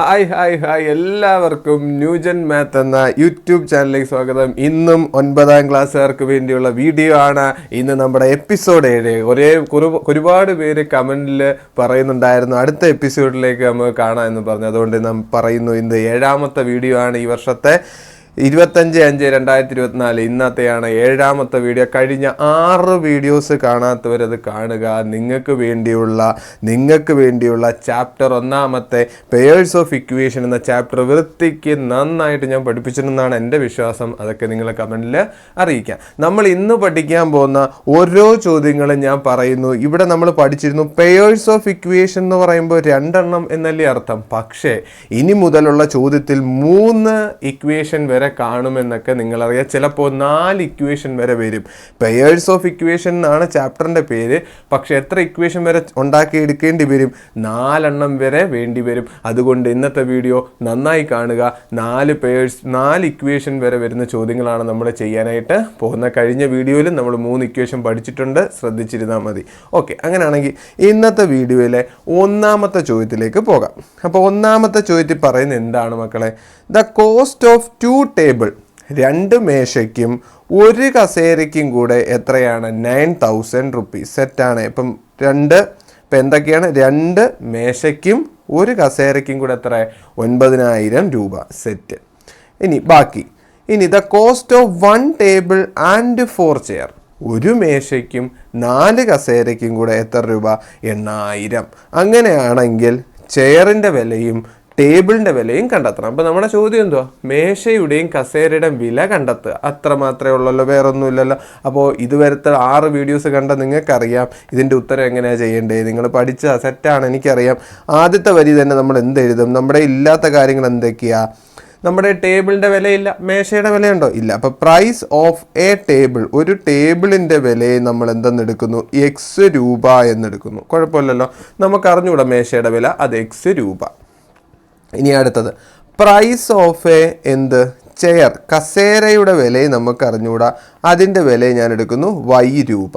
Hi എല്ലാവർക്കും new gen math എന്ന YouTube ചാനലിലേക്ക് സ്വാഗതം. ഇന്നും 9ാം ക്ലാസ്സുകാർക്ക് വേണ്ടിയുള്ള വീഡിയോ ആണ്. ഇന്ന് നമ്മുടെ എപ്പിസോഡ് 7. ഒരുപാട് പേര് കമൻറ്റിൽ പറയുന്നുണ്ടായിരുന്നു അടുത്ത എപ്പിസോഡിലേക്ക് നമുക്ക് കാണാം എന്ന് പറഞ്ഞു. അതുകൊണ്ട് നാം പറയുന്നു, ഇന്ന് 7ാമത്തെ വീഡിയോ ആണ് ഈ വർഷത്തെ. 25/5/2024 ഇന്നത്തെയാണ് 7ാമത്തെ വീഡിയോ. കഴിഞ്ഞ 6 വീഡിയോസ് കാണാത്തവരത് കാണുക. നിങ്ങൾക്ക് വേണ്ടിയുള്ള ചാപ്റ്റർ 1 പെയേഴ്സ് ഓഫ് ഇക്വേഷൻ എന്ന ചാപ്റ്റർ വൃത്തിക്ക് നന്നായിട്ട് ഞാൻ പഠിപ്പിച്ചിരുന്നതാണ് എൻ്റെ വിശ്വാസം. അതൊക്കെ നിങ്ങളെ കമൻറ്റിൽ അറിയിക്കാം. നമ്മൾ ഇന്ന് പഠിക്കാൻ പോകുന്ന ഓരോ ചോദ്യങ്ങളും ഞാൻ പറയുന്നു. ഇവിടെ നമ്മൾ പഠിച്ചിരുന്നു പെയേഴ്സ് ഓഫ് ഇക്വേഷൻ എന്ന് പറയുമ്പോൾ 2 എന്നല്ലേ അർത്ഥം. പക്ഷേ ഇനി മുതലുള്ള ചോദ്യത്തിൽ 3 ഇക്വേഷൻ വരെ കാണുമെന്നൊക്കെ നിങ്ങളറിയാം. ചിലപ്പോൾ 4 ഇക്വേഷൻ വരെ വരും. പെയേഴ്സ് ഓഫ് ഇക്വേഷൻ എന്നാണ് ചാപ്റ്ററിൻ്റെ പേര്. പക്ഷേ എത്ര ഇക്വേഷൻ വരെ ഉണ്ടാക്കിയെടുക്കേണ്ടി വരും? 4 വരെ വേണ്ടി വരും. അതുകൊണ്ട് ഇന്നത്തെ വീഡിയോ നന്നായി കാണുക. 4 ഇക്വേഷൻ വരെ വരുന്ന ചോദ്യങ്ങളാണ് നമ്മൾ ചെയ്യാനായിട്ട് പോകുന്ന. കഴിഞ്ഞ വീഡിയോയിൽ നമ്മൾ 3 ഇക്വേഷൻ പഠിച്ചിട്ടുണ്ട്, ശ്രദ്ധിച്ചിരുന്നാൽ മതി. ഓക്കെ, അങ്ങനെയാണെങ്കിൽ ഇന്നത്തെ വീഡിയോയിലെ 1ാമത്തെ ചോദ്യത്തിലേക്ക് പോകാം. അപ്പോൾ 1ാമത്തെ ചോദ്യത്തിൽ പറയുന്നത് എന്താണ് മക്കളെ? ദ കോസ്റ്റ് ഓഫ് 2 ടേബിൾ, 2 മേശയ്ക്കും 1 കസേരയ്ക്കും കൂടെ എത്രയാണ്? 9000 റുപ്പീസ്. സെറ്റാണ്. ഇപ്പം എന്തൊക്കെയാണ്? 2 മേശയ്ക്കും 1 കസേരയ്ക്കും കൂടെ എത്ര? 9000 രൂപ. സെറ്റ്. ഇനി the cost of 1 table and 4 chair, 1 മേശയ്ക്കും 4 കസേരയ്ക്കും കൂടെ എത്ര രൂപ? 8000. അങ്ങനെയാണെങ്കിൽ ചെയറിൻ്റെ വിലയും ടേബിളിൻ്റെ വിലയും കണ്ടെത്തണം. അപ്പോൾ നമ്മുടെ ചോദ്യം എന്തുവാ? മേശയുടെയും കസേരയുടെയും വില കണ്ടെത്തുക. അത്ര മാത്രമേ ഉള്ളല്ലോ, വേറൊന്നുമില്ലല്ലോ. അപ്പോൾ ഇതുവരത്തെ 6 വീഡിയോസ് കണ്ട നിങ്ങൾക്കറിയാം ഇതിൻ്റെ ഉത്തരം എങ്ങനെയാണ് ചെയ്യേണ്ടത്. നിങ്ങൾ പഠിച്ച സെറ്റാണ്, എനിക്കറിയാം. ആദ്യത്തെ വരി തന്നെ നമ്മൾ എന്തെഴുതും? നമ്മുടെ ഇല്ലാത്ത കാര്യങ്ങൾ എന്തൊക്കെയാണ്? നമ്മുടെ ടേബിളിൻ്റെ വിലയില്ല, മേശയുടെ വിലയുണ്ടോ? ഇല്ല. അപ്പോൾ പ്രൈസ് ഓഫ് എ ടേബിൾ, ഒരു ടേബിളിൻ്റെ വിലയെ നമ്മൾ എന്തെന്നെടുക്കുന്നു? X രൂപ എന്നെടുക്കുന്നു. കുഴപ്പമില്ലല്ലോ, നമുക്ക് അറിഞ്ഞുകൂടാ മേശയുടെ വില, അത് X രൂപ. ഇനി അടുത്തത് പ്രൈസ് ഓഫ് എ ചെയർ, കസേരയുടെ വിലയെ നമുക്ക് അറിഞ്ഞുകൂടാ, അതിൻ്റെ വിലയെ ഞാൻ എടുക്കുന്നു Y രൂപ.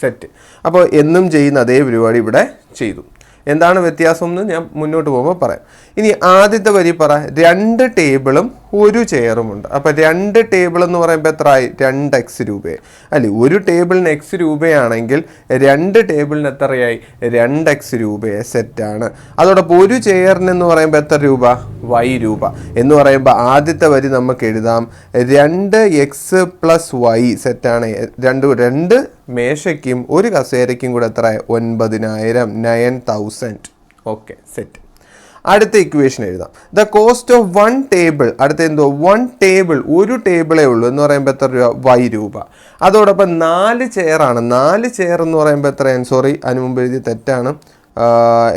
സെറ്റ്. അപ്പോൾ എന്നും ചെയ്യുന്ന അതേ പരിപാടി ഇവിടെ ചെയ്തു. എന്താണ് വ്യത്യാസം എന്ന് ഞാൻ മുന്നോട്ട് പോകുമ്പോൾ പറയാം. ഇനി ആദ്യത്തെ വരി പറ. 2 ടേബിളും 1 ചെയറുമുണ്ട്. അപ്പോൾ 2 ടേബിൾ എന്ന് പറയുമ്പോൾ എത്രയായി? 2x രൂപയെ. അല്ലേ, ഒരു ടേബിളിന് X രൂപയാണെങ്കിൽ 2 ടേബിളിന് എത്രയായി? 2x രൂപയെ. സെറ്റാണ്. അതോടൊപ്പം 1 ചെയറിന് എന്ന് പറയുമ്പോൾ എത്ര രൂപ? Y രൂപ. എന്ന് പറയുമ്പോൾ ആദ്യത്തെ വരി നമുക്ക് എഴുതാം 2x + y. സെറ്റാണ്. 2 മേശയ്ക്കും 1 കസേരയ്ക്കും കൂടെ എത്ര? 9000. Okay, set. അടുത്ത ഇക്വേഷൻ എഴുതാം. ദ കോസ്റ്റ് ഓഫ് 1 ടേബിൾ, അടുത്ത എന്തോ? 1 ടേബിൾ, ഒരു ടേബിളേ ഉള്ളൂ എന്ന് പറയുമ്പോൾ എത്ര രൂപ? Y രൂപ. അതോടൊപ്പം 4 ചെയറാണ്. 4 ചെയർ എന്ന് പറയുമ്പോൾ എത്രയാണ്? സോറി, അതിന് മുമ്പ് എഴുതി തെറ്റാണ്.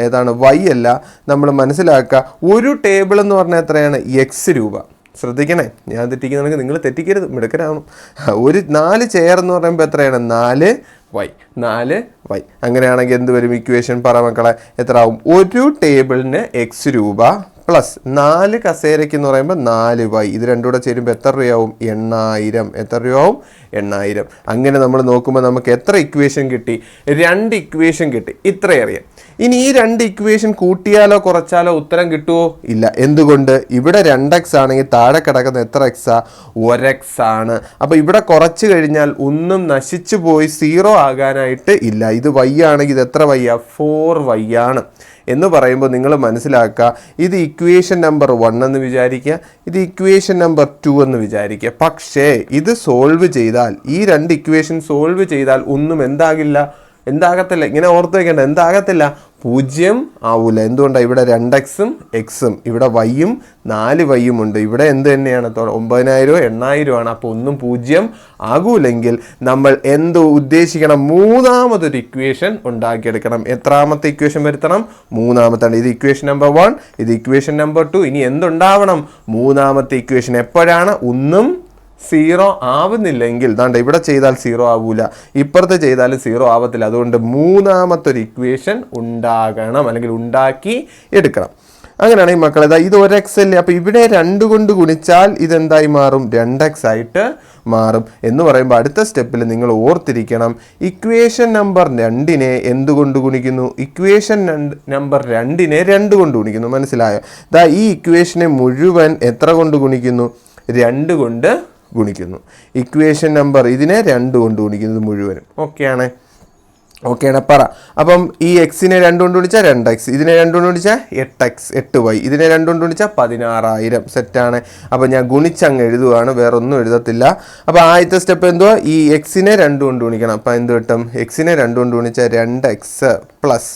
ഏതാണ്? Y അല്ല. നമ്മൾ മനസ്സിലാക്കുക, ഒരു ടേബിൾ എന്ന് പറഞ്ഞാൽ എത്രയാണ്? X രൂപ. ശ്രദ്ധിക്കണേ, ഞാൻ തെറ്റിക്കുന്നുണ്ടെങ്കിൽ നിങ്ങൾ തെറ്റിക്കരുത്, മിടുക്കരാവണം. 4 ചെയർ എന്ന് പറയുമ്പോൾ എത്രയാണ്? 4y. അങ്ങനെയാണെങ്കിൽ എന്ത് വരും ഇക്വേഷൻ? പറ മക്കളെ, എത്ര ആവും? ഒരു ടേബിളിന് X രൂപ പ്ലസ് 4 കസേരയ്ക്ക് എന്ന് പറയുമ്പോൾ 4y. ഇത് രണ്ടും കൂടെ ചേരുമ്പോൾ എത്ര രൂപയാവും? 8000. എത്ര രൂപയാവും? 8000. അങ്ങനെ നമ്മൾ നോക്കുമ്പോൾ നമുക്ക് എത്ര ഇക്വേഷൻ കിട്ടി? 2 ഇക്വേഷൻ കിട്ടി. ഇത്രയും അറിയാം. ഇനി ഈ 2 ഇക്വേഷൻ കൂട്ടിയാലോ കുറച്ചാലോ ഉത്തരം കിട്ടുമോ? ഇല്ല. എന്തുകൊണ്ട്? ഇവിടെ 2x ആണെങ്കിൽ താഴെ കിടക്കുന്ന എത്ര x? 1x ആണ്. അപ്പോൾ ഇവിടെ കുറച്ച് കഴിഞ്ഞാൽ ഒന്നും നശിച്ചു പോയി 0 ആകാനായിട്ട് ഇല്ല. ഇത് y ആണെങ്കിൽ ഇത് എത്ര y? 4y ആണ്. എന്ന് പറയുമ്പോൾ നിങ്ങൾ മനസ്സിലാക്കുക, ഇത് ഇക്വേഷൻ നമ്പർ 1 എന്ന് വിചാരിക്കുക, ഇത് ഇക്വേഷൻ നമ്പർ 2 എന്ന് വിചാരിക്കുക. പക്ഷേ ഇത് സോൾവ് ചെയ്താൽ, ഈ 2 ഇക്വേഷൻ സോൾവ് ചെയ്താൽ ഒന്നും എന്താകത്തില്ല. ഇങ്ങനെ ഓർത്ത് വയ്ക്കേണ്ട, എന്താകത്തില്ല? 0 ആവൂല. എന്തുകൊണ്ടാണ്? ഇവിടെ 2x x, ഇവിടെ y 4y ഉണ്ട്. ഇവിടെ എന്ത് തന്നെയാണ്? 9000 8000 ആണ്. അപ്പോൾ ഒന്നും 0 ആകൂലെങ്കിൽ നമ്മൾ എന്ത് ഉദ്ദേശിക്കണം? 3ാമതൊരു ഇക്വേഷൻ ഉണ്ടാക്കിയെടുക്കണം. എത്രാമത്തെ ഇക്വേഷൻ വരുത്തണം? 3ാമത്താണ്. ഇത് ഇക്വേഷൻ നമ്പർ 1, ഇത് ഇക്വേഷൻ നമ്പർ 2. ഇനി എന്തുണ്ടാവണം? 3ാമത്തെ ഇക്വേഷൻ. എപ്പോഴാണ്? ഒന്നും 0 ആവുന്നില്ലെങ്കിൽ, ദാണ്ട് ഇവിടെ ചെയ്താൽ 0 ആവൂല, ഇപ്പുറത്ത് ചെയ്താലും 0 ആവത്തില്ല. അതുകൊണ്ട് 3ാമത്തെ ഒരു ഇക്വേഷൻ ഉണ്ടാകണം, അല്ലെങ്കിൽ ഉണ്ടാക്കി എടുക്കണം. അങ്ങനെയാണെങ്കിൽ മക്കളെ ഇത് 1x അല്ലേ, അപ്പോൾ ഇവിടെ 2 കൊണ്ട് ഗുണിച്ചാൽ ഇതെന്തായി മാറും? 2x ആയിട്ട് മാറും. എന്ന് പറയുമ്പോൾ അടുത്ത സ്റ്റെപ്പിൽ നിങ്ങൾ ഓർത്തിരിക്കണം, ഇക്വേഷൻ നമ്പർ 2നെ എന്തുകൊണ്ട് ഗുണിക്കുന്നു? ഇക്വേഷൻ നമ്പർ 2നെ 2 കൊണ്ട് ഗുണിക്കുന്നു. മനസ്സിലായോ? ഈ ഇക്വേഷനെ മുഴുവൻ എത്ര കൊണ്ട് ഗുണിക്കുന്നു? 2 കൊണ്ട് ഗുണിക്കുന്നു. ഇക്വേഷൻ നമ്പർ ഇതിനെ 2 കൊണ്ട് ഗുണിക്കുന്നത് മുഴുവനും. ഓക്കെയാണ്? ഓക്കെയാണ്, പറ. അപ്പം ഈ എക്സിനെ 2 കൊണ്ട് ഗുണിച്ചാൽ 2x, ഇതിനെ 2 കൊണ്ട് ഗുണിച്ചാൽ 8x 8y, ഇതിനെ 2 കൊണ്ട് ഗുണിച്ചാൽ 16,000. സെറ്റാണ്. അപ്പം ഞാൻ ഗുണിച്ചങ്ങ് എഴുതുകയാണ്, വേറെ ഒന്നും എഴുതത്തില്ല. അപ്പോൾ ആദ്യത്തെ സ്റ്റെപ്പ് എന്തുവാ? ഈ എക്സിനെ 2 കൊണ്ട് ഗുണിക്കണം. അപ്പം എന്ത് കിട്ടും? എക്സിനെ 2 കൊണ്ട് ഗുണിച്ചാൽ 2x പ്ലസ്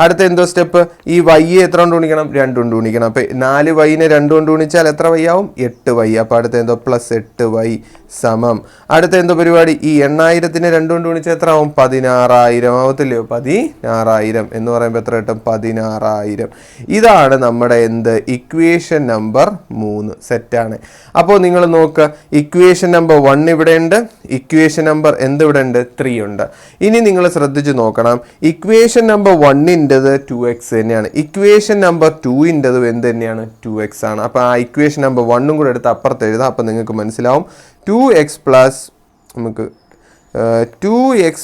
അടുത്ത എന്തോ സ്റ്റെപ്പ്? ഈ വൈയെ എത്ര കൊണ്ട് ഗുണിക്കണം? 2 കൊണ്ട് ഗുണിക്കണം. അപ്പോൾ 4y-നെ 2 കൊണ്ട് ഗുണിച്ചാൽ എത്ര y ആവും? 8y. അപ്പോൾ അടുത്ത എന്തോ പ്ലസ് 8y സമം അടുത്ത എന്തോ പരിപാടി? ഈ 8000-നെ 2 കൊണ്ട് ഗുണിച്ചാൽ എത്ര ആവും? 16,000 ആവത്തില്ലയോ? 16,000 എന്ന് പറയുമ്പോൾ എത്ര കിട്ടും? 16,000. ഇതാണ് നമ്മുടെ എന്ത്? Equation number 3. സെറ്റാണ്. അപ്പോൾ നിങ്ങൾ നോക്കുക, ഇക്വേഷൻ നമ്പർ 1 ഇവിടെ ഉണ്ട്, ഇക്വേഷൻ നമ്പർ എന്ത് ഇവിടെ ഉണ്ട്? 3 ഉണ്ട്. ഇനി നിങ്ങൾ ശ്രദ്ധിച്ച് നോക്കണം, ഇക്വേഷൻ നമ്പർ 1-ൻ്റെത് 2x തന്നെയാണ്, ഇക്വേഷൻ നമ്പർ 2-ൻ്റെതും എന്ത് തന്നെയാണ്? 2x ആണ്. അപ്പോൾ ആ ഇക്വേഷൻ നമ്പർ 1 കൂടെ എടുത്ത് അപ്പുറത്ത് എഴുതാം. അപ്പോൾ നിങ്ങൾക്ക് മനസ്സിലാവും 2x പ്ലസ് നമുക്ക് 2x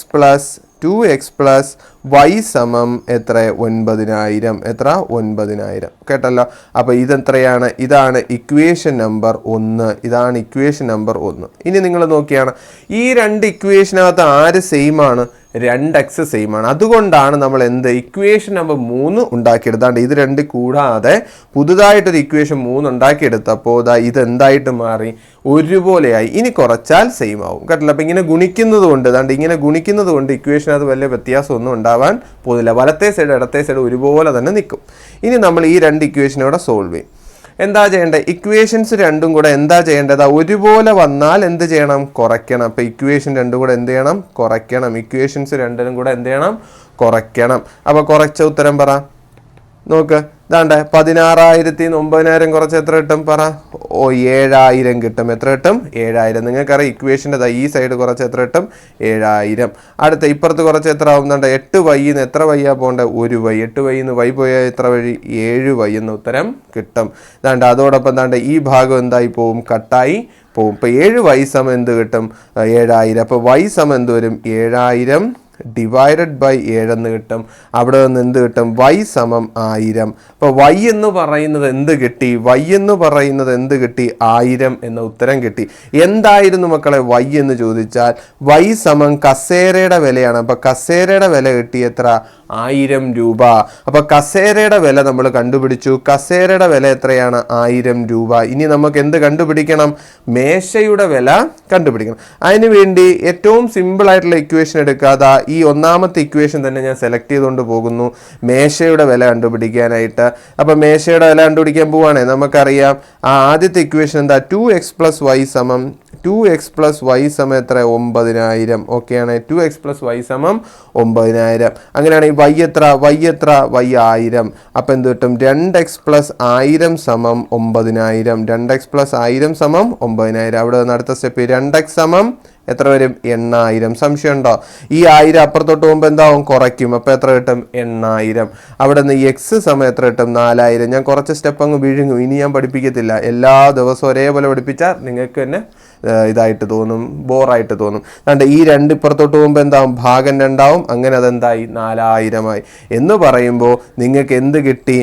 പ്ലസ് y സമം എത്ര? 9,000. എത്ര? 9,000. കേട്ടല്ലോ? അപ്പോൾ ഇതെത്രയാണ്? ഇതാണ് ഇക്വേഷൻ നമ്പർ 1. ഇതാണ് ഇക്വേഷൻ നമ്പർ 1. ഇനി നിങ്ങൾ നോക്കിയാണ് ഈ 2 ഇക്വേഷനകത്ത് ആര് സെയിം ആണ്? 2x സെയിം ആണ്. അതുകൊണ്ടാണ് നമ്മൾ എന്ത് ഇക്വേഷൻ നമ്പർ 3 ഉണ്ടാക്കിയെടുത്താണ്ട് ഇത് 2 കൂടാതെ പുതുതായിട്ടൊരു ഇക്വേഷൻ 3 ഉണ്ടാക്കിയെടുത്തപ്പോൾ ഇതെന്തായിട്ട് മാറി? ഒരുപോലെയായി. ഇനി കുറച്ചാൽ സെയിം ആവും. കേട്ടല്ലോ? അപ്പം ഇങ്ങനെ ഗുണിക്കുന്നത് കൊണ്ട് ഇങ്ങനെ ഗുണിക്കുന്നത് കൊണ്ട് ഇക്വേഷനകത്ത് വലിയ വ്യത്യാസമൊന്നും ഉണ്ടാവാൻ പോകുന്നില്ല. വലത്തെ സൈഡ് ഇടത്തെ സൈഡ് ഒരുപോലെ തന്നെ നിൽക്കും. ഇനി നമ്മൾ ഈ 2 ഇക്വേഷനോടെ സോൾവ് ചെയ്യും. എന്താ ചെയ്യേണ്ടത്? ഇക്വേഷൻസ് 2 കൂടെ എന്താ ചെയ്യേണ്ടത്? ഒരുപോലെ വന്നാൽ എന്ത് ചെയ്യണം? കുറയ്ക്കണം. അപ്പോൾ ഇക്വേഷൻ 2 കൂടെ എന്ത് ചെയ്യണം? കുറയ്ക്കണം. ഇക്വേഷൻസ് 2 കൂടെ എന്ത് ചെയ്യണം? കുറയ്ക്കണം. അപ്പോൾ കുറച്ച ഉത്തരം പറ. നോക്ക്, 16,000-ൽ 9,000 കുറച്ച് എത്ര കിട്ടും? പറ. 7,000 കിട്ടും. എത്ര കിട്ടും? 7,000. നിങ്ങൾക്കറിയാം ഇക്വേഷൻ്റെ ഈ സൈഡ് കുറച്ച് എത്ര കിട്ടും? 7,000. അടുത്ത ഇപ്പുറത്ത് കുറച്ച് എത്ര ആവുന്നുണ്ട്? 8y-ന്ന് എത്ര വയ്യാ പോകേണ്ടത്? 1y. 8y-ന്ന് y പോയാൽ എത്ര വഴി? 7y എന്ന ഉത്തരം കിട്ടും. അതോടൊപ്പം ഈ ഭാഗം എന്തായി പോവും? കട്ടായി പോവും. ഇപ്പോൾ 7y സമം എന്ത് കിട്ടും? 7,000. അപ്പോൾ y സമം എന്ത് വരും? 7,000 ഡിവൈഡഡ് ബൈ 7 എന്ന് കിട്ടും. അവിടെ നിന്ന് എന്ത് കിട്ടും? y സമം 1000. അപ്പോൾ y എന്ന് പറയുന്നത് എന്ത് കിട്ടി? y എന്ന് പറയുന്നത് എന്ത് കിട്ടി? 1000 എന്ന ഉത്തരം കിട്ടി. എന്തായിരുന്നു മക്കളെ y എന്ന് ചോദിച്ചാൽ y സമം കസേരയുടെ വിലയാണ്. അപ്പോൾ കസേരയുടെ വില കിട്ടി എത്ര? 1000 രൂപ. അപ്പോൾ കസേരയുടെ വില നമ്മൾ കണ്ടുപിടിച്ചു. കസേരയുടെ വില എത്രയാണ്? 1000 രൂപ. ഇനി നമുക്ക് എന്ത് കണ്ടുപിടിക്കണം? മേശയുടെ വില കണ്ടുപിടിക്കണം. അതിന് വേണ്ടി ഏറ്റവും സിമ്പിൾ ആയിട്ടുള്ള ഇക്വേഷൻ എടുക്കാതെ ഈ ഒന്നാമത്തെ ഇക്വേഷൻ തന്നെ ഞാൻ സെലക്ട് ചെയ്തുകൊണ്ട് പോകുന്നു മേശയുടെ വില കണ്ടുപിടിക്കാനായിട്ട്. അപ്പോൾ മേശയുടെ വില കണ്ടുപിടിക്കാൻ പോവുകയാണെ നമുക്കറിയാം ആദ്യത്തെ ഇക്വേഷൻ എന്താ? 2x പ്ലസ് y സമം 2x പ്ലസ് y സമം എത്ര? 9,000. ഓക്കെയാണ്. 2x പ്ലസ് y സമം 9,000. അങ്ങനെയാണെങ്കിൽ y എത്ര? y 1000. അപ്പം എന്ത് കിട്ടും? 2x പ്ലസ് 1000 സമം 9,000. 2x പ്ലസ് 1000 സമം 9,000. അവിടെ നിന്ന് അടുത്ത സ്റ്റെപ്പ് 2x സമം എത്ര വരും? 8,000. സംശയം ഉണ്ടോ? ഈ 1000 അപ്പുറത്തോട്ട് പോകുമ്പോൾ എന്താവും? കുറയ്ക്കും. അപ്പോൾ എത്ര കിട്ടും? 8,000. അവിടെ നിന്ന് എക്സ് സമയം എത്ര കിട്ടും? 4,000. ഞാൻ കുറച്ച് സ്റ്റെപ്പ് അങ്ങ് വിഴുങ്ങും. ഇനി ഞാൻ പഠിപ്പിക്കത്തില്ല. എല്ലാ ദിവസവും ഒരേപോലെ പഠിപ്പിച്ചാൽ നിങ്ങൾക്ക് തന്നെ ഇതായിട്ട് തോന്നും, ബോറായിട്ട് തോന്നും. അതുകൊണ്ട് ഈ 2 ഇപ്പുറത്തോട്ട് പോകുമ്പോൾ എന്താവും? ഭാഗം 2 ആവും. അങ്ങനെ അതെന്തായി? 4,000 എന്ന് പറയുമ്പോൾ നിങ്ങൾക്ക് എന്ത് കിട്ടി?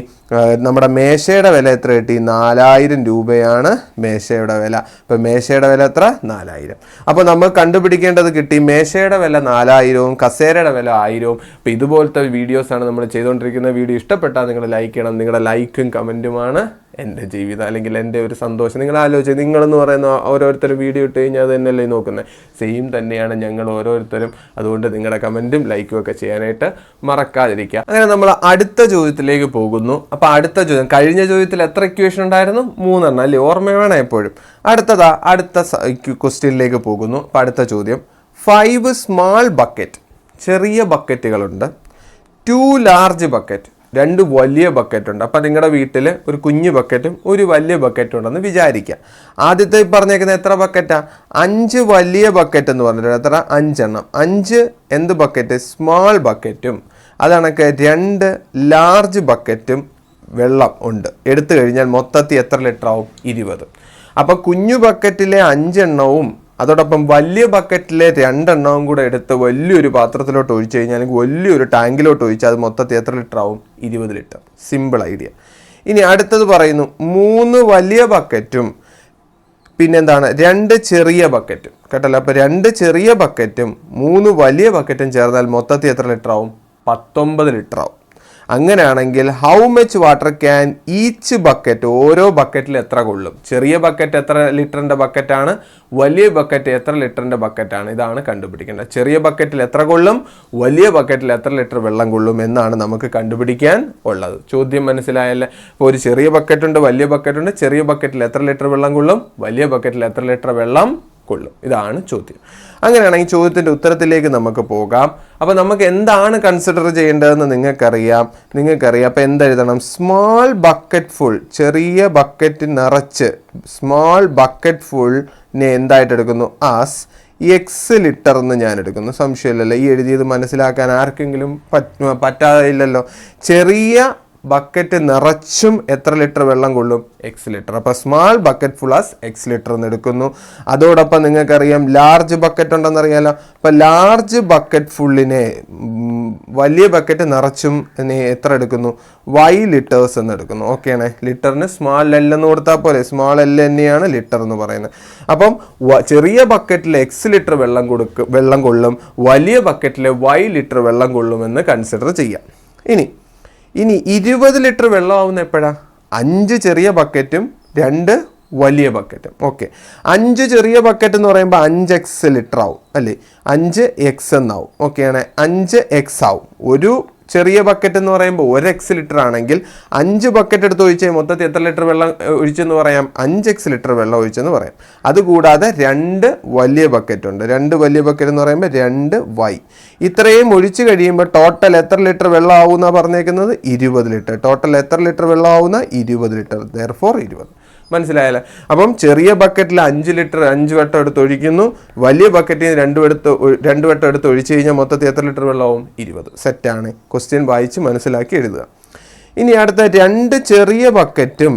നമ്മുടെ മേശയുടെ വില എത്ര കിട്ടി? 4,000 രൂപയാണ് മേശയുടെ വില. അപ്പം മേശയുടെ വില എത്ര? 4,000. അപ്പോൾ നമ്മൾ കണ്ടുപിടിക്കേണ്ടത് കിട്ടി. മേശയുടെ വില 4,000, കസേരയുടെ വില 1000. അപ്പോൾ ഇതുപോലത്തെ വീഡിയോസാണ് നമ്മൾ ചെയ്തുകൊണ്ടിരിക്കുന്നത്. വീഡിയോ ഇഷ്ടപ്പെട്ടാൽ നിങ്ങൾ ലൈക്ക് ചെയ്യണം. നിങ്ങളുടെ ലൈക്കും കമൻറ്റുമാണ് എൻ്റെ ജീവിതം, അല്ലെങ്കിൽ എൻ്റെ ഒരു സന്തോഷം. നിങ്ങൾ ആലോചിച്ച്, നിങ്ങളെന്ന് പറയുന്ന ഓരോരുത്തരും വീഡിയോ ഇട്ട് കഴിഞ്ഞാൽ അത് തന്നെയല്ലേ നോക്കുന്നത്? സെയിം തന്നെയാണ് ഞങ്ങൾ ഓരോരുത്തരും. അതുകൊണ്ട് നിങ്ങളുടെ കമൻറ്റും ലൈക്കും ഒക്കെ ചെയ്യാനായിട്ട് മറക്കാതിരിക്കുക. അങ്ങനെ നമ്മൾ അടുത്ത ചോദ്യത്തിലേക്ക് പോകുന്നു. അപ്പോൾ അടുത്ത ചോദ്യം, കഴിഞ്ഞ ചോദ്യത്തിൽ എത്ര ഇക്വേഷൻ ഉണ്ടായിരുന്നു? 3 അല്ലേ? ഓർമ്മ വേണം എപ്പോഴും. അടുത്ത ക്വസ്റ്റ്യനിലേക്ക് പോകുന്നു. അപ്പോൾ അടുത്ത ചോദ്യം, 5 സ്മാൾ ബക്കറ്റ്, ചെറിയ ബക്കറ്റുകളുണ്ട്, 2 ലാർജ് ബക്കറ്റ്, 2 വലിയ ബക്കറ്റുണ്ട്. അപ്പം നിങ്ങളുടെ വീട്ടിൽ ഒരു കുഞ്ഞു ബക്കറ്റും ഒരു വലിയ ബക്കറ്റും ഉണ്ടെന്ന് വിചാരിക്കുക. ആദ്യത്തെ പറഞ്ഞേക്കുന്നത് എത്ര ബക്കറ്റാ? 5 വലിയ ബക്കറ്റ് എന്ന് പറഞ്ഞിട്ട് എത്ര? 5 എണ്ണം. 5 എന്ത് ബക്കറ്റ്? സ്മാൾ ബക്കറ്റും. അതാണൊക്കെ 2 ലാർജ് ബക്കറ്റും വെള്ളം ഉണ്ട് എടുത്തു കഴിഞ്ഞാൽ മൊത്തത്തിൽ എത്ര ലിറ്റർ ആവും? 20. അപ്പോൾ കുഞ്ഞു ബക്കറ്റിലെ 5 എണ്ണവും അതോടൊപ്പം വലിയ ബക്കറ്റിലെ 2 എണ്ണവും കൂടെ എടുത്ത് വലിയൊരു പാത്രത്തിലോട്ട് ഒഴിച്ചു കഴിഞ്ഞാൽ, അല്ലെങ്കിൽ വലിയൊരു ടാങ്കിലോട്ട് ഒഴിച്ചാൽ അത് മൊത്തത്തിൽ എത്ര ലിറ്റർ ആവും? 20 ലിറ്റർ. Simple idea. ഇനി അടുത്തത് പറയുന്നു 3 വലിയ ബക്കറ്റും പിന്നെന്താണ് 2 ചെറിയ ബക്കറ്റും. കേട്ടല്ലോ? അപ്പോൾ 2 ചെറിയ ബക്കറ്റും 3 വലിയ ബക്കറ്റും ചേർന്നാൽ മൊത്തത്തിൽ എത്ര ലിറ്റർ ആവും? 19 ലിറ്റർ ആവും. അങ്ങനെയാണെങ്കിൽ how much water can each bucket, ഓരോ ബക്കറ്റിൽ എത്ര കൊള്ളും? ചെറിയ ബക്കറ്റ് എത്ര ലിറ്ററിൻ്റെ ബക്കറ്റാണ്, വലിയ ബക്കറ്റ് എത്ര ലിറ്ററിൻ്റെ ബക്കറ്റാണ്, ഇതാണ് കണ്ടുപിടിക്കേണ്ടത്. ചെറിയ ബക്കറ്റിൽ എത്ര കൊള്ളും, വലിയ ബക്കറ്റിൽ എത്ര ലിറ്റർ വെള്ളം കൊള്ളും എന്നാണ് നമുക്ക് കണ്ടുപിടിക്കാൻ ഉള്ളത്. ചോദ്യം മനസ്സിലായല്ലേ? ഇപ്പോൾ ഒരു ചെറിയ ബക്കറ്റുണ്ട്, വലിയ ബക്കറ്റുണ്ട്. ചെറിയ ബക്കറ്റിൽ എത്ര ലിറ്റർ വെള്ളം കൊള്ളും, വലിയ ബക്കറ്റിൽ എത്ര ലിറ്റർ വെള്ളം കൊള്ളും, ഇതാണ് ചോദ്യം. അങ്ങനെയാണെങ്കിൽ ചോദ്യത്തിൻ്റെ ഉത്തരത്തിലേക്ക് നമുക്ക് പോകാം. അപ്പോൾ നമുക്ക് എന്താണ് കൺസിഡർ ചെയ്യേണ്ടതെന്ന് നിങ്ങൾക്കറിയാം. അപ്പോൾ എന്തെഴുതണം? സ്മാൾ ബക്കറ്റ് ഫുൾ, ചെറിയ ബക്കറ്റ് നിറച്ച്, സ്മാൾ ബക്കറ്റ് ഫുള്ളിനെ എന്തായിട്ട് എടുക്കുന്നു? ആസ് എക്സ് ലിറ്റർ എന്ന് ഞാൻ എടുക്കുന്നു. സംശയമില്ലല്ലോ? ഈ എഴുതിയത് മനസ്സിലാക്കാൻ ആർക്കെങ്കിലും പറ്റാതില്ലല്ലോ? ചെറിയ ബക്കറ്റ് നിറച്ചും എത്ര ലിറ്റർ വെള്ളം കൊള്ളും? X litre. അപ്പോൾ small bucket full as X litre എന്ന് എടുക്കുന്നു. അതോടൊപ്പം നിങ്ങൾക്കറിയാം ലാർജ് ബക്കറ്റ് ഉണ്ടെന്നറിയാലോ. അപ്പോൾ ലാർജ് ബക്കറ്റ് ഫുള്ളിനെ, വലിയ ബക്കറ്റ് നിറച്ചും എത്ര എടുക്കുന്നു? വൈ ലിറ്റേഴ്സ് എന്ന് എടുക്കുന്നു. ഓക്കെയാണ്? ലിറ്ററിന് സ്മാൾ എൽ എന്ന് കൊടുത്താൽ പോലെ, സ്മാൾ എൽ തന്നെയാണ് ലിറ്റർ എന്ന് പറയുന്നത്. അപ്പം ചെറിയ ബക്കറ്റിൽ എക്സ് ലിറ്റർ വെള്ളം കൊള്ളും, വലിയ ബക്കറ്റിൽ വൈ ലിറ്റർ വെള്ളം കൊള്ളുമെന്ന് കൺസിഡർ ചെയ്യാം. ഇനി 20 ലിറ്റർ വെള്ളം ആവുന്ന എപ്പോഴാണ്? 5 ചെറിയ ബക്കറ്റും 2 വലിയ ബക്കറ്റും. ഓക്കെ, 5 ചെറിയ ബക്കറ്റ് എന്ന് പറയുമ്പോൾ 5x ലിറ്റർ ആവും അല്ലേ? 5x എന്നാവും. ഓക്കെയാണ്? 5x ആവും. ഒരു ചെറിയ ബക്കറ്റ് എന്ന് പറയുമ്പോൾ 1x ലിറ്റർ ആണെങ്കിൽ 5 ബക്കറ്റ് എടുത്ത് ഒഴിച്ചാൽ മൊത്തത്തിൽ എത്ര ലിറ്റർ വെള്ളം ഒഴിച്ചെന്ന് പറയാം? 5x ലിറ്റർ വെള്ളം ഒഴിച്ചെന്ന് പറയാം. അതുകൂടാതെ 2 വലിയ ബക്കറ്റ് ഉണ്ട്. 2 വലിയ ബക്കറ്റ് എന്ന് പറയുമ്പോൾ 2y. ഇത്രയും ഒഴിച്ച് കഴിയുമ്പോൾ ടോട്ടൽ എത്ര ലിറ്റർ വെള്ളം ആവുമെന്നാണ് പറഞ്ഞേക്കുന്നത്? 20 ലിറ്റർ. ടോട്ടൽ എത്ര ലിറ്റർ വെള്ളം ആവുന്ന? 20 ലിറ്റർ. therefore 20. മനസ്സിലായല്ലേ? അപ്പം ചെറിയ ബക്കറ്റിൽ 5 ലിറ്റർ 5 വട്ടം എടുത്ത് ഒഴിക്കുന്നു, വലിയ ബക്കറ്റിൽ 2 വട്ടം എടുത്ത് ഒഴിച്ചു കഴിഞ്ഞാൽ മൊത്തത്തിൽ എത്ര ലിറ്റർ വെള്ളമാവും? 20. സെറ്റാണ്. ക്വസ്റ്റ്യൻ വായിച്ച് മനസ്സിലാക്കി എഴുതുക. ഇനി അടുത്ത 2 ചെറിയ ബക്കറ്റും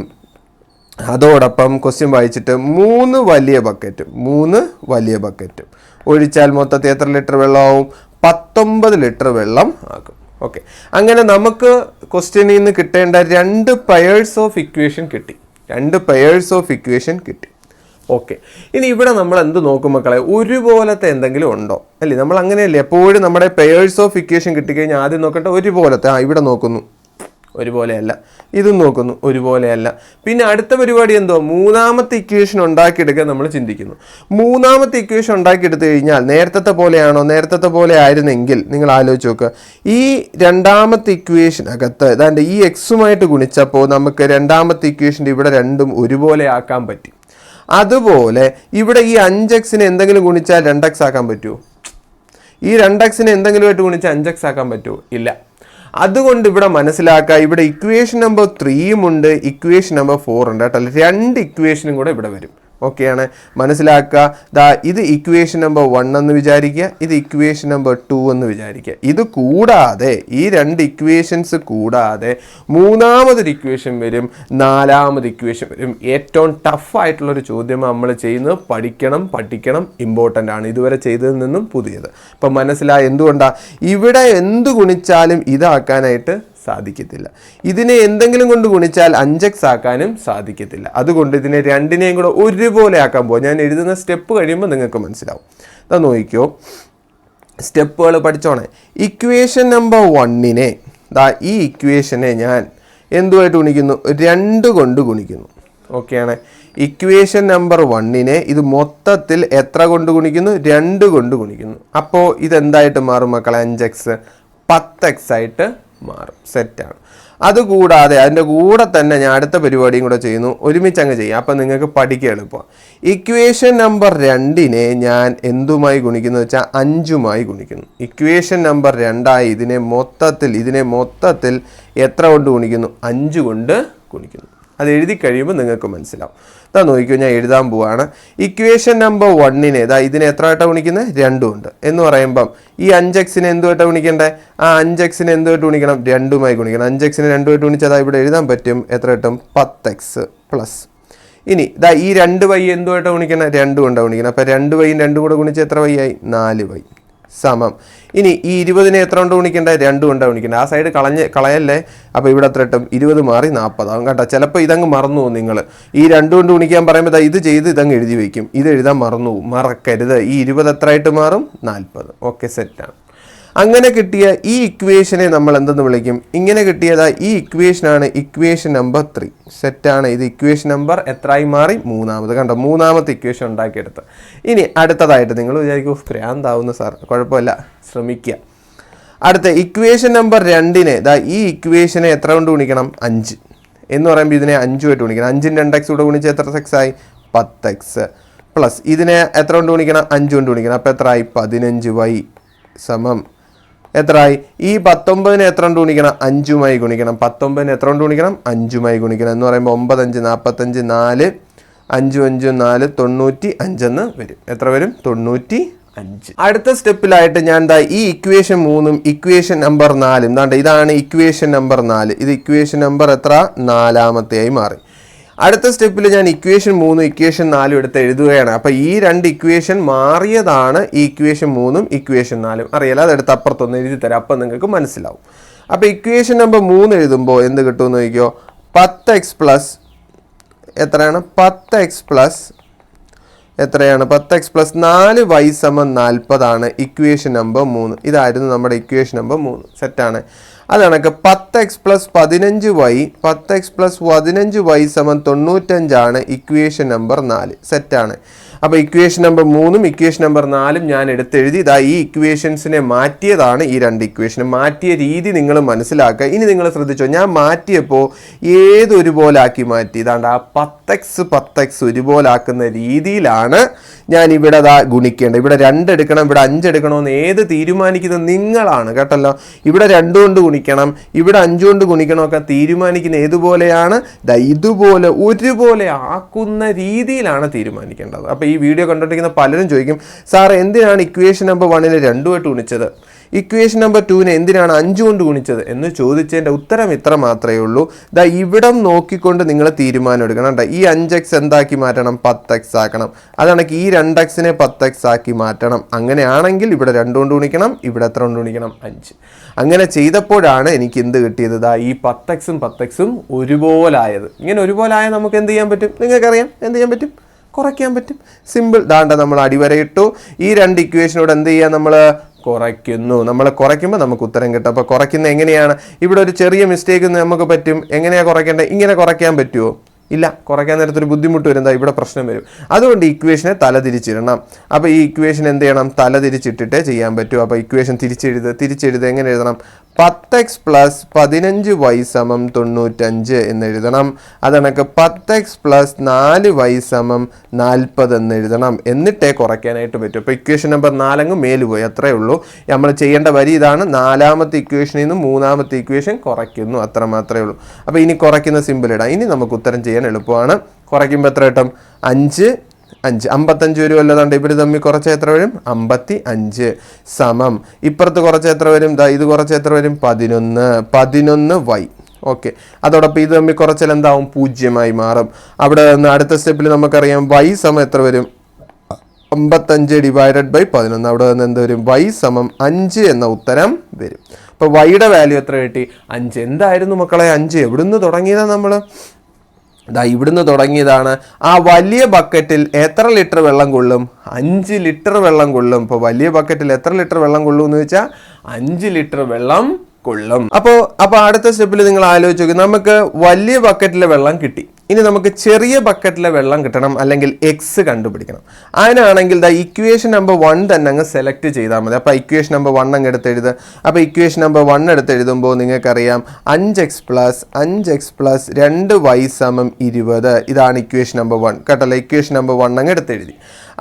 അതോടൊപ്പം ക്വസ്റ്റ്യൻ വായിച്ചിട്ട് 3 വലിയ ബക്കറ്റും ഒഴിച്ചാൽ മൊത്തത്തിൽ എത്ര ലിറ്റർ വെള്ളമാവും? 19 ലിറ്റർ വെള്ളം ആകും. ഓക്കെ, അങ്ങനെ നമുക്ക് ക്വസ്റ്റ്യനിൽ നിന്ന് കിട്ടേണ്ട 2 പെയേഴ്സ് ഓഫ് ഇക്വേഷൻ കിട്ടി. ഓക്കെ, ഇനി ഇവിടെ നമ്മൾ എന്ത് നോക്കും മക്കളെ? ഒരുപോലത്തെ എന്തെങ്കിലും ഉണ്ടോ അല്ലേ? നമ്മൾ അങ്ങനെയല്ലേ എപ്പോഴും നമ്മുടെ പെയേഴ്സ് ഓഫ് ഇക്വേഷൻ കിട്ടിക്കഴിഞ്ഞാൽ ആദ്യം നോക്കട്ടെ ഒരുപോലത്തെ. ഇവിടെ നോക്കുന്നു, ഒരുപോലെയല്ല. ഇതും നോക്കുന്നു, ഒരുപോലെയല്ല. പിന്നെ അടുത്ത പരിപാടി എന്തോ? മൂന്നാമത്തെ ഇക്വേഷൻ ഉണ്ടാക്കിയെടുക്കാൻ നമ്മൾ ചിന്തിക്കുന്നു. മൂന്നാമത്തെ ഇക്വേഷൻ ഉണ്ടാക്കിയെടുത്തു കഴിഞ്ഞാൽ നേരത്തെ പോലെയാണോ? നേരത്തെ പോലെ ആയിരുന്നെങ്കിൽ നിങ്ങൾ ആലോചിച്ച് നോക്കുക. ഈ രണ്ടാമത്തെ ഇക്വേഷൻ അകത്ത് അതാണ്ട് ഈ എക്സുമായിട്ട് ഗുണിച്ചപ്പോൾ നമുക്ക് രണ്ടാമത്തെ ഇക്വേഷൻ്റെ ഇവിടെ രണ്ടും ഒരുപോലെ ആക്കാൻ പറ്റി. അതുപോലെ ഇവിടെ ഈ 5x എന്തെങ്കിലും ഗുണിച്ചാൽ 2x ആക്കാൻ പറ്റുമോ? ഈ 2x എന്തെങ്കിലുമായിട്ട് ഗുണിച്ചാൽ 5x ആക്കാൻ പറ്റുമോ? ഇല്ല. അതുകൊണ്ട് ഇവിടെ മനസ്സിലാക്കുക, ഇവിടെ ഇക്വേഷൻ നമ്പർ 3 ഉണ്ട്, ഇക്വേഷൻ നമ്പർ 4 ഉണ്ട് കേട്ടോ. 2 ഇക്വേഷനും കൂടെ ഇവിടെ വരും. ഓക്കെയാണ്? മനസ്സിലാക്കുക. ഇത് ഇക്വേഷൻ നമ്പർ 1 എന്ന് വിചാരിക്കുക, ഇത് ഇക്വേഷൻ നമ്പർ 2 എന്ന് വിചാരിക്കുക. ഇത് കൂടാതെ ഈ 2 ഇക്വേഷൻസ് കൂടാതെ മൂന്നാമതൊരു ഇക്വേഷൻ വരും, നാലാമത് ഇക്വേഷൻ വരും. ഏറ്റവും ടഫായിട്ടുള്ളൊരു ചോദ്യം നമ്മൾ ചെയ്യുന്നത്. പഠിക്കണം, ഇമ്പോർട്ടൻ്റ് ആണ്. ഇതുവരെ ചെയ്തതിൽ നിന്നും പുതിയത്. ഇപ്പം മനസ്സിലായി എന്തുകൊണ്ടാണ്? ഇവിടെ എന്ത് ഗുണിച്ചാലും ഇതാക്കാനായിട്ട് സാധിക്കത്തില്ല. ഇതിനെ എന്തെങ്കിലും കൊണ്ട് ഗുണിച്ചാൽ 5x ആക്കാനും സാധിക്കത്തില്ല. അതുകൊണ്ട് ഇതിനെ രണ്ടിനെയും കൂടെ ഒരുപോലെ ആക്കാൻ പോകും. ഞാൻ എഴുതുന്ന സ്റ്റെപ്പ് കഴിയുമ്പോൾ നിങ്ങൾക്ക് മനസ്സിലാവും. അതാ നോക്കിക്കോ, സ്റ്റെപ്പുകൾ പഠിച്ചോണേ. ഇക്വേഷൻ നമ്പർ 1നെ ഈ ഇക്വേഷനെ ഞാൻ എന്തുമായിട്ട് ഗുണിക്കുന്നു? 2 കൊണ്ട് ഗുണിക്കുന്നു. ഓക്കെയാണ്? ഇക്വേഷൻ നമ്പർ 1നെ ഇത് മൊത്തത്തിൽ എത്ര കൊണ്ട് ഗുണിക്കുന്നു? 2 കൊണ്ട് ഗുണിക്കുന്നു. അപ്പോൾ ഇതെന്തായിട്ട് മാറും മക്കളെ? 5x 10x ആയിട്ട് മാറും. സെറ്റാണ്. അതുകൂടാതെ അതിൻ്റെ കൂടെ തന്നെ ഞാൻ അടുത്ത പരിപാടിയും കൂടെ ചെയ്യുന്നു. ഒരുമിച്ച് അങ്ങ് ചെയ്യാം, അപ്പം നിങ്ങൾക്ക് പഠിക്കുക എളുപ്പം. ഇക്വേഷൻ നമ്പർ 2നെ ഞാൻ എന്തുമായി ഗുണിക്കുന്നു വെച്ചാൽ 5മായി ഗുണിക്കുന്നു. ഇക്വേഷൻ നമ്പർ 2 ഇതിനെ മൊത്തത്തിൽ എത്ര കൊണ്ട് ഗുണിക്കുന്നു? 5 കൊണ്ട് ഗുണിക്കുന്നു. അത് എഴുതി കഴിയുമ്പോൾ നിങ്ങൾക്ക് മനസ്സിലാവും. ഇതാ നോക്കിയോ, ഞാൻ എഴുതാൻ പോവാണ്. ഇക്വേഷൻ നമ്പർ 1നെ ഇതിനെ എത്ര ആയിട്ടാണ് ഗുണിക്കുന്നത്? 2 ഉണ്ട് എന്ന് പറയുമ്പം ഈ 5x-നെ എന്തുമായിട്ടാണ് ഗുണിക്കേണ്ടത്? ആ 5x-നെ എന്തുമായിട്ട് ഗുണിക്കണം? 2-മായി ഗുണിക്കണം. 5x-നെ 2-ആയിട്ട് ഗുണിച്ചാൽ ഇവിടെ എഴുതാൻ പറ്റും. എത്ര കിട്ടും? 10x plus. ഇനി ഈ 2y എന്തുമായിട്ടാണ് ഗുണിക്കണം? 2 കൊണ്ടാണ് ഗുണിക്കണം. അപ്പോൾ 2y 2 കൂടെ ഗുണിച്ച് എത്ര y ആയി? 4y സമം. ഇനി ഈ 20-നെ എത്ര കൊണ്ട് ഗുണിക്കേണ്ടത്? 2 കൊണ്ടാണ് ഗുണിക്കേണ്ടത്. ആ സൈഡ് കളയല്ലേ. അപ്പോൾ ഇവിടെ എത്ര കിട്ടും? 20 മാറി 40 ആവും കേട്ടോ. ചിലപ്പോൾ ഇതങ്ങ് മറന്നു പോകും. നിങ്ങൾ ഈ 2 കൊണ്ട് ഗുണിക്കാൻ പറയുമ്പോൾ ഇത് ചെയ്ത് ഇതങ്ങ് എഴുതി വയ്ക്കും. ഇത് എഴുതാൻ മറന്നു പോകും. മറക്കരുത്. ഈ 20 എത്ര ആയിട്ട് മാറും? 40. ഓക്കെ, സെറ്റാണ്. അങ്ങനെ കിട്ടിയ ഈ ഇക്വേഷനെ നമ്മൾ എന്തെന്ന് വിളിക്കും? ഇങ്ങനെ കിട്ടിയതാ ഈ ഇക്വേഷനാണ് ഇക്വേഷൻ നമ്പർ 3. സെറ്റാണ്. ഇത് ഇക്വേഷൻ നമ്പർ എത്രയായി മാറി? 3ാമത്. കണ്ടോ, 3ാമത്തെ ഇക്വേഷൻ ഉണ്ടാക്കിയെടുത്ത്. ഇനി അടുത്തതായിട്ട് നിങ്ങൾ വിചാരിക്കും ഭ്രാന്താവുന്നു സാർ. കുഴപ്പമില്ല, ശ്രമിക്കുക. അടുത്ത ഇക്വേഷൻ നമ്പർ 2നെ ഈ ഇക്വേഷനെ എത്ര കൊണ്ട് ഗുണിക്കണം? 5 എന്ന് പറയുമ്പോൾ ഇതിനെ 5 ഗുണിക്കണം. 5-ന് 2x കൂടെ ഗുണിച്ച് എത്ര x ആയി? 10x പ്ലസ് ഇതിനെ എത്ര കൊണ്ട് ഗുണിക്കണം? 5 കൊണ്ട് ഗുണിക്കണം. അപ്പോൾ എത്ര ആയി? 15y സമം എത്രയായി? ഈ 19-നെ എത്ര കൊണ്ട് ഗുണിക്കണം? 5-മായി ഗുണിക്കണം. 19-നെ എത്ര കൊണ്ട് ഗുണിക്കണം? 5-മായി ഗുണിക്കണം. എന്ന് പറയുമ്പോൾ 9 5 45 4 5 5 4 95 എന്ന് വരും. എത്ര വരും? 95. അടുത്ത സ്റ്റെപ്പിലായിട്ട് ഞാൻ ഈ ഇക്വേഷൻ 3ഉം ഇക്വേഷൻ നമ്പർ 4ഉം ഇതാണ് ഇക്വേഷൻ നമ്പർ 4. ഇത് ഇക്വേഷൻ നമ്പർ എത്ര? 4ാമത്തെയായി മാറി. അടുത്ത സ്റ്റെപ്പിൽ ഞാൻ ഇക്വേഷൻ 3ഉം ഇക്വേഷൻ 4ഉം എടുത്ത് എഴുതുകയാണ്. അപ്പോൾ ഈ 2 ഇക്വേഷൻ മാറിയതാണ് ഈ ഇക്വേഷൻ 3ഉം ഇക്വേഷൻ 4ഉം. അറിയാലോ, അതെടുത്ത് അപ്പുറത്തൊന്ന് എഴുതി തരാം. അപ്പം നിങ്ങൾക്ക് മനസ്സിലാവും. അപ്പോൾ ഇക്വേഷൻ നമ്പർ 3 എഴുതുമ്പോൾ എന്ത് കിട്ടുമെന്ന് നോക്കിയോ? 10x പ്ലസ് എത്രയാണ്? 10x പ്ലസ് എത്രയാണ്? 10x പ്ലസ് 4y സമം 40 ഇക്വേഷൻ നമ്പർ 3. ഇതായിരുന്നു നമ്മുടെ ഇക്വേഷൻ നമ്പർ 3. സെറ്റാണ്. അതാണ് 10x plus 15y 10x plus 15y സമം 95 ഇക്വേഷൻ നമ്പർ 4. സെറ്റാണ്. അപ്പോൾ ഇക്വേഷൻ നമ്പർ 3ഉം ഇക്വേഷൻ നമ്പർ 4ഉം ഞാൻ എടുത്തെഴുതി. ഈ ഇക്വേഷൻസിനെ മാറ്റിയതാണ് ഈ 2 ഇക്വേഷൻ. മാറ്റിയ രീതി നിങ്ങൾ മനസ്സിലാക്കുക. ഇനി നിങ്ങൾ ശ്രദ്ധിച്ചോ, ഞാൻ മാറ്റിയപ്പോൾ ഏതൊരുപോലെ ആക്കി മാറ്റി. ഇതാണ്ട് ആ 10x ഒരുപോലെ ആക്കുന്ന രീതിയിലാണ് ഞാൻ ഇവിടെ ഗുണിക്കേണ്ടത്. ഇവിടെ 2 എടുക്കണം, ഇവിടെ 5 എടുക്കണമെന്ന് ഏത് തീരുമാനിക്കുന്നത് നിങ്ങളാണ് കേട്ടല്ലോ. ഇവിടെ 2 കൊണ്ട് ഗുണിക്കണം, ഇവിടെ 5 കൊണ്ട് ഗുണിക്കണമൊക്കെ തീരുമാനിക്കുന്ന ഏതുപോലെയാണ്? ഇതുപോലെ ഒരുപോലെ ആക്കുന്ന രീതിയിലാണ് തീരുമാനിക്കേണ്ടത്. അപ്പോൾ ഈ വീഡിയോ കണ്ടിരിക്കുന്ന പലരും ചോദിക്കും, സാർ എന്തിനാണ് ഇക്വേഷൻ നമ്പർ 1നെ 2 ഗുണിച്ചത്, ഇക്വേഷൻ നമ്പർ 2നെ എന്തിനാണ് 5 കൊണ്ട് ഗുണിച്ചത് എന്ന് ചോദിച്ചതിൻ്റെ ഉത്തരം ഇത്ര മാത്രമേ ഉള്ളൂ. ഇവിടം നോക്കിക്കൊണ്ട് നിങ്ങൾ തീരുമാനം എടുക്കണം. ഈ 5x എന്താക്കി മാറ്റണം? 10x ആക്കണം. അതാണ് ഈ 2x-നെ 10x ആക്കി മാറ്റണം. അങ്ങനെയാണെങ്കിൽ ഇവിടെ 2 കൊണ്ട് ഗുണിക്കണം, ഇവിടെ എത്ര കൊണ്ട് ഗുണിക്കണം? 5. അങ്ങനെ ചെയ്തപ്പോഴാണ് എനിക്ക് എന്ത് കിട്ടിയത്? ഈ 10x-ഉം ഒരുപോലായത്. ഇങ്ങനെ ഒരുപോലായ നമുക്ക് എന്ത് ചെയ്യാൻ പറ്റും? നിങ്ങൾക്കറിയാം എന്ത് ചെയ്യാൻ പറ്റും? കുറയ്ക്കാൻ പറ്റും. സിമ്പിൾ. നമ്മൾ അടിവരയിട്ടു. ഈ 2 ഇക്വേഷനോട് എന്ത് ചെയ്യാം? നമ്മൾ കുറയ്ക്കുന്നു. നമ്മൾ കുറയ്ക്കുമ്പോൾ നമുക്ക് ഉത്തരം കിട്ടും. അപ്പോൾ കുറയ്ക്കുന്നത് എങ്ങനെയാണ്? ഇവിടെ ഒരു ചെറിയ മിസ്റ്റേക്ക് നമുക്ക് പറ്റും. എങ്ങനെയാണ് കുറയ്ക്കേണ്ടത്? ഇങ്ങനെ കുറയ്ക്കാൻ പറ്റുമോ? ഇല്ല. കുറയ്ക്കാൻ നേരത്തൊരു ബുദ്ധിമുട്ട് വരും. ഇവിടെ പ്രശ്നം വരും. അതുകൊണ്ട് ഇക്വേഷനെ തലതിരിച്ചിടണം. അപ്പോൾ ഈ ഇക്വേഷൻ എന്ത് ചെയ്യണം? തലതിരിച്ചിട്ടിട്ടേ ചെയ്യാൻ പറ്റൂ. അപ്പോൾ ഇക്വേഷൻ തിരിച്ചെഴുതുക. എങ്ങനെ എഴുതണം? 10x പ്ലസ് 15y സമം 95 എന്ന് എഴുതണം. അതണക്ക് 10x പ്ലസ് 4y സമം 40 എന്ന് എഴുതണം. എന്നിട്ടേ കുറയ്ക്കാനായിട്ട് പറ്റും. അപ്പോൾ ഇക്വേഷൻ നമ്പർ 4 അങ്ങ് മേലുപോയി. അത്രേ ഉള്ളൂ. നമ്മൾ ചെയ്യേണ്ട വരി ഇതാണ്. 4ാമത്തെ ഇക്വേഷനിൽ നിന്ന് 3ാമത്തെ ഇക്വേഷൻ കുറയ്ക്കുന്നു. അത്ര മാത്രമേ ഉള്ളൂ. അപ്പോൾ ഇനി കുറയ്ക്കുന്ന സിമ്പിൾ ഇടാം. ഇനി നമുക്ക് ഉത്തരം ചെയ്യാൻ എളുപ്പമാണ്. കുറയ്ക്കുമ്പോൾ എത്ര കിട്ടും? 5 55 വരുമല്ലോ. ഇവർ തമ്മിൽ കുറച്ച് എത്ര വരും? 55 സമം ഇപ്പുറത്ത് കുറച്ച് എത്ര വരും? ഇത് കുറച്ച് എത്ര വരും? 11y. ഓക്കെ. അതോടൊപ്പം ഇത് തമ്മിൽ കുറച്ചാൽ എന്താവും? 0-മായി മാറും. അവിടെ നിന്ന് അടുത്ത സ്റ്റെപ്പിൽ നമുക്കറിയാം y സമം എത്ര വരും? 55 ഡിവൈഡഡ് ബൈ 11. അവിടെ നിന്ന് എന്ത് വരും? y സമം 5 എന്ന ഉത്തരം വരും. അപ്പോൾ വൈയുടെ വാല്യൂ എത്ര കിട്ടി? 5. എന്തായിരുന്നു മക്കളെ 5? എവിടുന്ന് തുടങ്ങിയതാണ് നമ്മൾ? ഇവിടുന്ന് തുടങ്ങിയതാണ്. ആ വലിയ ബക്കറ്റിൽ എത്ര ലിറ്റർ വെള്ളം കൊള്ളും? 5 ലിറ്റർ വെള്ളം കൊള്ളും. ഇപ്പോൾ വലിയ ബക്കറ്റിൽ എത്ര ലിറ്റർ വെള്ളം കൊള്ളും എന്ന് വെച്ചാൽ 5 ലിറ്റർ വെള്ളം കൊള്ളും. അപ്പോൾ അടുത്ത സ്റ്റെപ്പിൽ നിങ്ങൾ ആലോചിച്ച് നോക്കി. നമുക്ക് വലിയ ബക്കറ്റിലെ വെള്ളം കിട്ടി. ഇനി നമുക്ക് ചെറിയ ബക്കറ്റിലെ വെള്ളം കിട്ടണം, അല്ലെങ്കിൽ എക്സ് കണ്ടുപിടിക്കണം. അതിനാണെങ്കിൽ ഇക്വേഷൻ നമ്പർ 1 തന്നെ അങ്ങ് സെലക്ട് ചെയ്താൽ മതി. അപ്പോൾ ഇക്വേഷൻ നമ്പർ 1 അങ്ങ് എടുത്ത് എഴുതുക. അപ്പോൾ ഇക്വേഷൻ നമ്പർ 1 എടുത്ത് എഴുതുമ്പോൾ നിങ്ങൾക്കറിയാം 5x പ്ലസ് 2y സമം 20. ഇതാണ് ഇക്വേഷൻ നമ്പർ 1 കേട്ടല്ലോ. ഇക്വേഷൻ നമ്പർ 1 അങ്ങ് എടുത്ത് എഴുതി.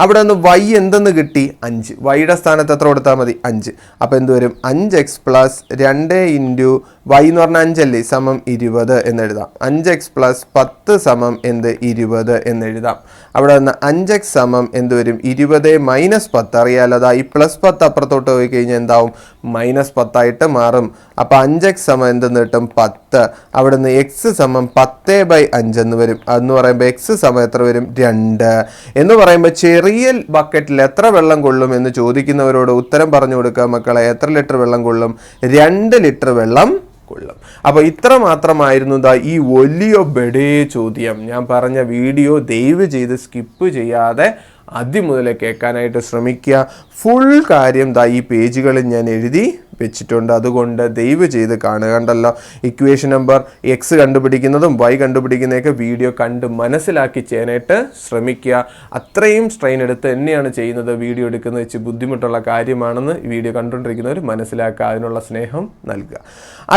അവിടെ നിന്ന് y എന്തെന്ന് കിട്ടി 5, വൈയുടെ സ്ഥാനത്ത് എത്ര കൊടുത്താൽ മതി 5. അപ്പോൾ എന്ത് വരും 5x പ്ലസ് 2 ഇൻറ്റു y എന്ന് പറഞ്ഞാൽ 5 അല്ലേ സമം 20 എന്നെഴുതാം. 5x പ്ലസ് 10 സമം എന്ത് 20 എന്നെഴുതാം. അവിടെ നിന്ന് 5x സമം എന്ത് വരും 20 മൈനസ് 10, അറിയാലോ അതാ ഈ പ്ലസ് 10 അപ്പുറത്തോട്ട് പോയി കഴിഞ്ഞാൽ എന്താവും -10 ആയിട്ട് മാറും. അപ്പോൾ 5x സമം എന്തെന്ന് കിട്ടും 10. അവിടെ നിന്ന് x സമം 10/5 എന്ന് വരും. അതെന്ന് പറയുമ്പോൾ x സമം എത്ര വരും 2 എന്ന് പറയുമ്പോൾ ചെറിയ ബക്കറ്റിൽ എത്ര വെള്ളം കൊള്ളും എന്ന് ചോദിക്കുന്നവരോട് ഉത്തരം പറഞ്ഞു കൊടുക്കുക മക്കളെ. എത്ര ലിറ്റർ വെള്ളം കൊള്ളും? 2 ലിറ്റർ വെള്ളം കൊള്ളും. അപ്പോൾ ഇത്ര മാത്രമായിരുന്നു ഈ വലിയ ബെഡേ ചോദ്യം. ഞാൻ പറഞ്ഞ വീഡിയോ ദയവ് ചെയ്ത് സ്കിപ്പ് ചെയ്യാതെ ആദ്യം മുതലേ കേൾക്കാനായിട്ട് ശ്രമിക്കുക. ഫുൾ കാര്യം ഈ പേജുകളിൽ ഞാൻ എഴുതി വെച്ചിട്ടുണ്ട്. അതുകൊണ്ട് ദയവ് ചെയ്ത് കാണുക. കണ്ടല്ലോ, ഇക്വേഷൻ നമ്പർ എക്സ് കണ്ടുപിടിക്കുന്നതും y കണ്ടുപിടിക്കുന്നതൊക്കെ വീഡിയോ കണ്ട് മനസ്സിലാക്കി ചെയ്യാനായിട്ട് ശ്രമിക്കുക. അത്രയും സ്ട്രെയിൻ എടുത്ത് തന്നെയാണ് ചെയ്യുന്നത്. വീഡിയോ എടുക്കുന്നത് വെച്ച് ബുദ്ധിമുട്ടുള്ള കാര്യമാണെന്ന് വീഡിയോ കണ്ടുകൊണ്ടിരിക്കുന്നവർ മനസ്സിലാക്കുക. അതിനുള്ള സ്നേഹം നൽകുക.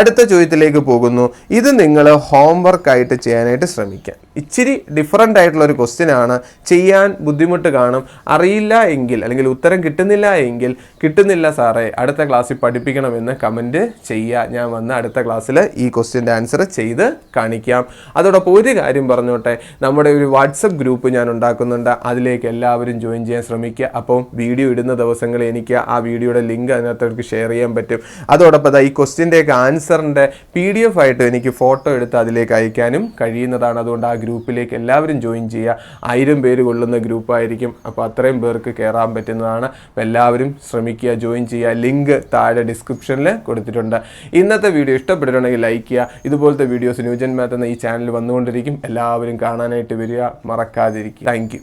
അടുത്ത ചോദ്യത്തിലേക്ക് പോകുന്നു. ഇത് നിങ്ങൾ ഹോംവർക്കായിട്ട് ചെയ്യാനായിട്ട് ശ്രമിക്കുക. ഇച്ചിരി ഡിഫറൻ്റ് ആയിട്ടുള്ള ഒരു ക്വസ്റ്റ്യൻ ആണ്. ചെയ്യാൻ ബുദ്ധിമുട്ട് കാണും. അറിയില്ല എങ്കിൽ അല്ലെങ്കിൽ ഉത്തരം കിട്ടുന്നില്ല എങ്കിൽ കിട്ടുന്നില്ല സാറേ അടുത്ത ക്ലാസ്സിൽ പഠിപ്പിക്കണമെന്ന് കമൻറ്റ് ചെയ്യുക. ഞാൻ വന്ന് അടുത്ത ക്ലാസ്സിൽ ഈ ക്വസ്റ്റ്യൻ്റെ ആൻസർ ചെയ്ത് കാണിക്കാം. അതോടൊപ്പം ഒരു കാര്യം പറഞ്ഞോട്ടെ, നമ്മുടെ ഒരു വാട്സപ്പ് ഗ്രൂപ്പ് ഞാൻ ഉണ്ടാക്കുന്നുണ്ട്. അതിലേക്ക് എല്ലാവരും ജോയിൻ ചെയ്യാൻ ശ്രമിക്കുക. അപ്പോൾ വീഡിയോ ഇടുന്ന ദിവസങ്ങളിൽ എനിക്ക് ആ വീഡിയോയുടെ ലിങ്ക് അതിനകത്തേക്ക് ഷെയർ ചെയ്യാൻ പറ്റും. അതോടൊപ്പം ഈ ക്വസ്റ്റ്യൻ്റെയൊക്കെ ആൻസറിൻ്റെ PDF ആയിട്ട് എനിക്ക് ഫോട്ടോ എടുത്ത് അതിലേക്ക് അയക്കാനും കഴിയുന്നതാണ്. അതുകൊണ്ട് ആ ഗ്രൂപ്പിലേക്ക് എല്ലാവരും ജോയിൻ ചെയ്യുക. 1000 പേര് കൊള്ളുന്ന ഗ്രൂപ്പായിരിക്കും. അപ്പോൾ അത്രയും പേർക്ക് കയറാൻ പറ്റുന്നതാണ്. എല്ലാവരും ശ്രമിക്കുക, ജോയിൻ ചെയ്യുക. ലിങ്ക് താഴെ ഡിസ്ക്രിപ്ഷനിൽ കൊടുത്തിട്ടുണ്ട്. ഇന്നത്തെ വീഡിയോ ഇഷ്ടപ്പെട്ടിട്ടുണ്ടെങ്കിൽ ലൈക്ക് ചെയ്യുക. ഇതുപോലത്തെ വീഡിയോസ് ന്യൂജൻ മാത്ത് എന്ന ഈ ചാനൽ വന്നുകൊണ്ടിരിക്കും. എല്ലാവരും കാണാനായിട്ട് വരിക, മറക്കാതിരിക്കുക. Thank you.